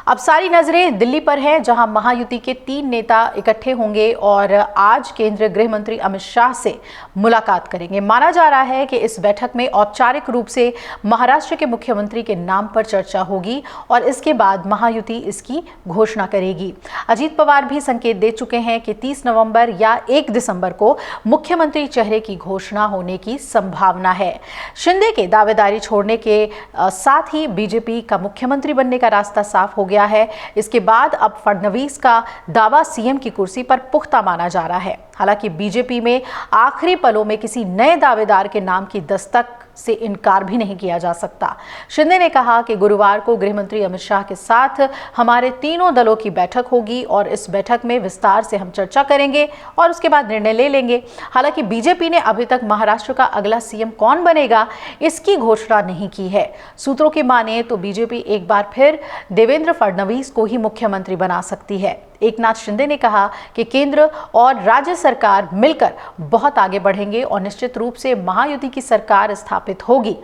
अब सारी नजरें दिल्ली पर हैं, जहां महायुति के 3 नेता इकट्ठे होंगे और आज केंद्रीय गृह मंत्री अमित शाह से मुलाकात करेंगे। माना जा रहा है कि इस बैठक में औपचारिक रूप से महाराष्ट्र के मुख्यमंत्री के नाम पर चर्चा होगी और इसके बाद महायुति इसकी घोषणा करेगी। अजीत पवार भी संकेत दे चुके हैं कि 30 नवंबर या 1 दिसंबर को मुख्यमंत्री चेहरे की घोषणा होने की संभावना है। शिंदे के दावेदारी छोड़ने के साथ ही बीजेपी का मुख्यमंत्री बनने का रास्ता साफ हो गया है। इसके बाद अब फडणवीस का दावा सीएम की कुर्सी पर पुख्ता माना जा रहा है। हालांकि बीजेपी में आखिरी पलों में किसी नए दावेदार के नाम की दस्तक से इनकार भी नहीं किया जा सकता। शिंदे ने कहा कि गुरुवार को गृह मंत्री अमित शाह के साथ हमारे तीनों दलों की बैठक होगी और इस बैठक में विस्तार से हम चर्चा करेंगे और उसके बाद निर्णय ले लेंगे। हालांकि बीजेपी ने अभी तक महाराष्ट्र का अगला सीएम कौन बनेगा इसकी घोषणा नहीं की है। सूत्रों की माने तो बीजेपी एक बार फिर देवेंद्र फडणवीस को ही मुख्यमंत्री बना सकती है। एकनाथ शिंदे ने कहा कि केंद्र और राज्य सरकार मिलकर बहुत आगे बढ़ेंगे और निश्चित रूप से महायुति की सरकार स्थापित होगी।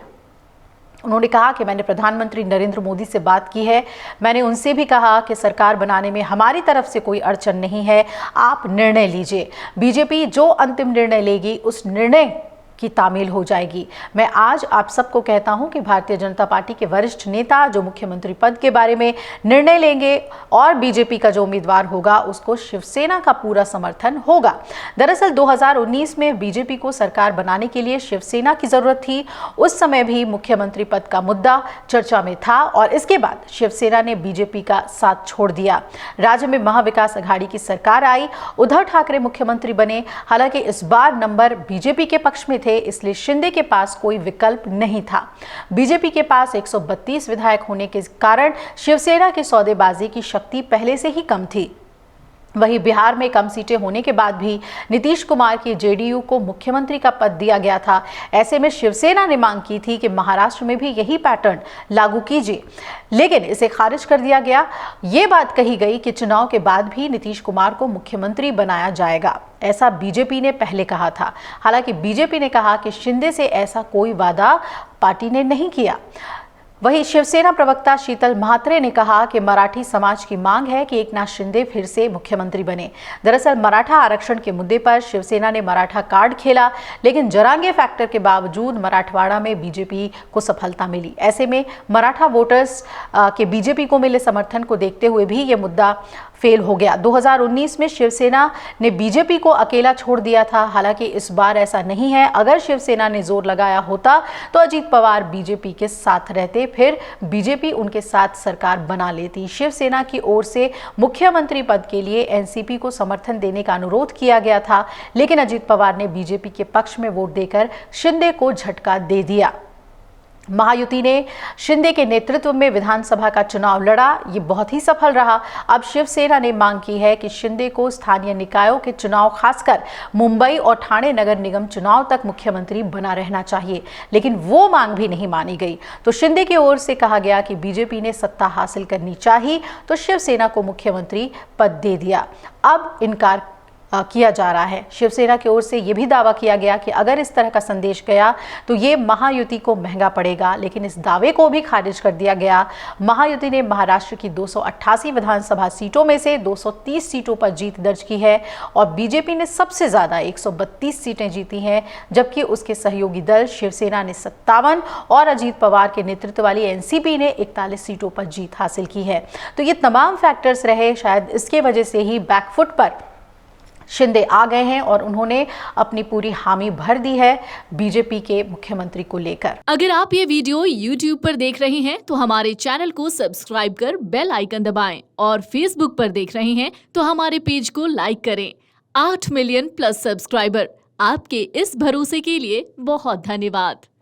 उन्होंने कहा कि मैंने प्रधानमंत्री नरेंद्र मोदी से बात की है, मैंने उनसे भी कहा कि सरकार बनाने में हमारी तरफ से कोई अड़चन नहीं है, आप निर्णय लीजिए। बीजेपी जो अंतिम निर्णय लेगी उस निर्णय की तामील हो जाएगी। मैं आज आप सबको कहता हूं कि भारतीय जनता पार्टी के वरिष्ठ नेता जो मुख्यमंत्री पद के बारे में निर्णय लेंगे और बीजेपी का जो उम्मीदवार होगा उसको शिवसेना का पूरा समर्थन होगा। दरअसल 2019 में बीजेपी को सरकार बनाने के लिए शिवसेना की जरूरत थी। उस समय भी मुख्यमंत्री पद का मुद्दा चर्चा में था और इसके बाद शिवसेना ने बीजेपी का साथ छोड़ दिया। राज्य में महाविकास अघाड़ी की सरकार आई, उद्धव ठाकरे मुख्यमंत्री बने। हालांकि इस बार नंबर बीजेपी के पक्ष में थे, इसलिए शिंदे के पास कोई विकल्प नहीं था। बीजेपी के पास 132 विधायक होने के कारण शिवसेना की सौदेबाजी की शक्ति पहले से ही कम थी। वहीं बिहार में कम सीटें होने के बाद भी नीतीश कुमार की जेडीयू को मुख्यमंत्री का पद दिया गया था। ऐसे में शिवसेना ने मांग की थी कि महाराष्ट्र में भी यही पैटर्न लागू कीजिए, लेकिन इसे खारिज कर दिया गया। ये बात कही गई कि चुनाव के बाद भी नीतीश कुमार को मुख्यमंत्री बनाया जाएगा, ऐसा बीजेपी ने पहले कहा था। हालांकि बीजेपी ने कहा कि शिंदे से ऐसा कोई वादा पार्टी ने नहीं किया। वहीं शिवसेना प्रवक्ता शीतल म्हात्रे ने कहा कि मराठी समाज की मांग है कि एकनाथ शिंदे फिर से मुख्यमंत्री बने। दरअसल मराठा आरक्षण के मुद्दे पर शिवसेना ने मराठा कार्ड खेला, लेकिन जरांगे फैक्टर के बावजूद मराठवाड़ा में बीजेपी को सफलता मिली। ऐसे में मराठा वोटर्स के बीजेपी को मिले समर्थन को देखते हुए भी ये मुद्दा फेल हो गया। 2019 में शिवसेना ने बीजेपी को अकेला छोड़ दिया था। हालांकि इस बार ऐसा नहीं है। अगर शिवसेना ने जोर लगाया होता तो अजीत पवार बीजेपी के साथ रहते, फिर बीजेपी उनके साथ सरकार बना लेती। शिवसेना की ओर से मुख्यमंत्री पद के लिए एनसीपी को समर्थन देने का अनुरोध किया गया था, लेकिन अजीत पवार ने बीजेपी के पक्ष में वोट देकर शिंदे को झटका दे दिया। महायुति ने शिंदे के नेतृत्व में विधानसभा का चुनाव लड़ा, ये बहुत ही सफल रहा। अब शिवसेना ने मांग की है कि शिंदे को स्थानीय निकायों के चुनाव, खासकर मुंबई और ठाणे नगर निगम चुनाव तक मुख्यमंत्री बना रहना चाहिए, लेकिन वो मांग भी नहीं मानी गई। तो शिंदे की ओर से कहा गया कि बीजेपी ने सत्ता हासिल करनी चाहिए, तो शिवसेना को मुख्यमंत्री पद दे दिया। अब इनकार किया जा रहा है। शिवसेना की ओर से यह भी दावा किया गया कि अगर इस तरह का संदेश गया तो ये महायुति को महंगा पड़ेगा, लेकिन इस दावे को भी खारिज कर दिया गया। महायुति ने महाराष्ट्र की 288 विधानसभा सीटों में से 230 सीटों पर जीत दर्ज की है और बीजेपी ने सबसे ज्यादा 132 सीटें जीती हैं, जबकि उसके सहयोगी दल शिवसेना ने 57 और अजीत पवार के नेतृत्व वाली एनसीपी ने 41 सीटों पर जीत हासिल की है। तो ये तमाम फैक्टर्स रहे, शायद इसके वजह से ही बैकफुट पर शिंदे आ गए हैं और उन्होंने अपनी पूरी हामी भर दी है बीजेपी के मुख्यमंत्री को लेकर। अगर आप ये वीडियो YouTube पर देख रहे हैं तो हमारे चैनल को सब्सक्राइब कर बेल आइकन दबाएं और Facebook पर देख रहे हैं तो हमारे पेज को लाइक करें। 8 मिलियन प्लस सब्सक्राइबर, आपके इस भरोसे के लिए बहुत धन्यवाद।